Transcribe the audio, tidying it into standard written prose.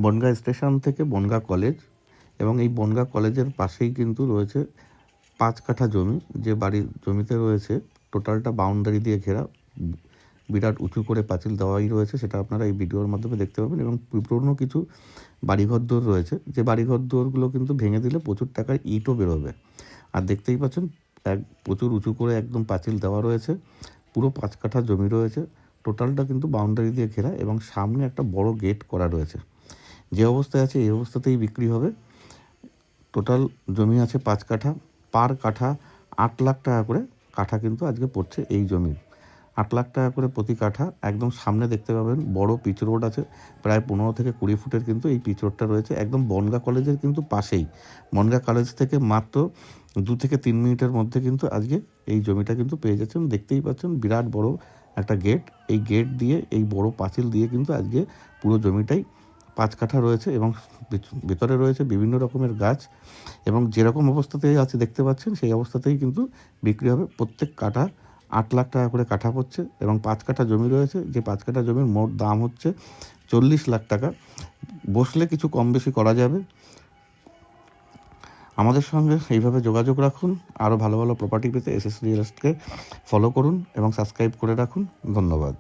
Bongaon station থেকে Bongaon college, এবং এই বনগাঁ কলেজের পাশেই কিন্তু রয়েছে 5 কাঠা জমি, যে বাড়ির জমিতে রয়েছে টোটালটা বাউন্ডারি দিয়ে ঘেরা, বিরাট উঁচু করে পাঁচিল দেওয়াই রয়েছে, সেটা আপনারা এই ভিডিওর মাধ্যমে দেখতে পাবেন। এবং পুরনো কিছু বাড়িঘর দোর রয়েছে, যে বাড়িঘর দোরগুলো কিন্তু ভেঙে দিলে প্রচুর টাকার ইটও বেরোবে। আর দেখতেই পাচ্ছেন প্রচুর উঁচু করে একদম পাঁচিল দেওয়া রয়েছে, পুরো 5 কাঠা জমি রয়েছে, টোটালটা কিন্তু বাউন্ডারি দিয়ে ঘেরা, এবং সামনে একটা বড় গেট করা রয়েছে। যে অবস্থায় আছে এই অবস্থাতেই বিক্রি হবে। টোটাল জমি আছে 5 কাঠা, পার কাঠা 8 লাখ টাকা করে কাঠা কিন্তু আজকে পড়ছে এই জমি, 8 লাখ টাকা করে প্রতি কাঠা। একদম সামনে দেখতে পাবেন বড় পিচ রোড আছে, প্রায় 15 থেকে 20 ফুটের কিন্তু এই পিচ রোডটা রয়েছে, একদম বনগাঁ কলেজের কিন্তু পাশেই। বনগাঁ কলেজ থেকে মাত্র 2 থেকে 3 মিনিটের মধ্যে কিন্তু আজকে এই জমিটা কিন্তু পেয়ে যাচ্ছেন। দেখতেই পাচ্ছেন বিরাট বড় একটা গেট, এই গেট দিয়ে, এই বড় পাঁচিল দিয়ে কিন্তু আজকে পুরো জমিটাই 5 কাঠা রয়েছে, এবং ভিতরে রয়েছে বিভিন্ন রকমের গাছ, এবং যেরকম অবস্থাতেই আছে দেখতে পাচ্ছেন সেই অবস্থাতেই কিন্তু বিক্রি হবে। প্রত্যেক কাঠা 8 লাখ টাকা করে কাঠা পড়ছে, এবং 5 কাঠা জমি রয়েছে, যে 5 কাঠা জমির মোট দাম হচ্ছে 40 লাখ টাকা। বসলে কিছু কম বেশি করা যাবে। আমাদের সঙ্গে এইভাবে যোগাযোগ রাখুন। আরও ভালো ভালো প্রপার্টি পেতে এসএস রিয়েল এস্টেটকে ফলো করুন এবং সাবস্ক্রাইব করে রাখুন। ধন্যবাদ।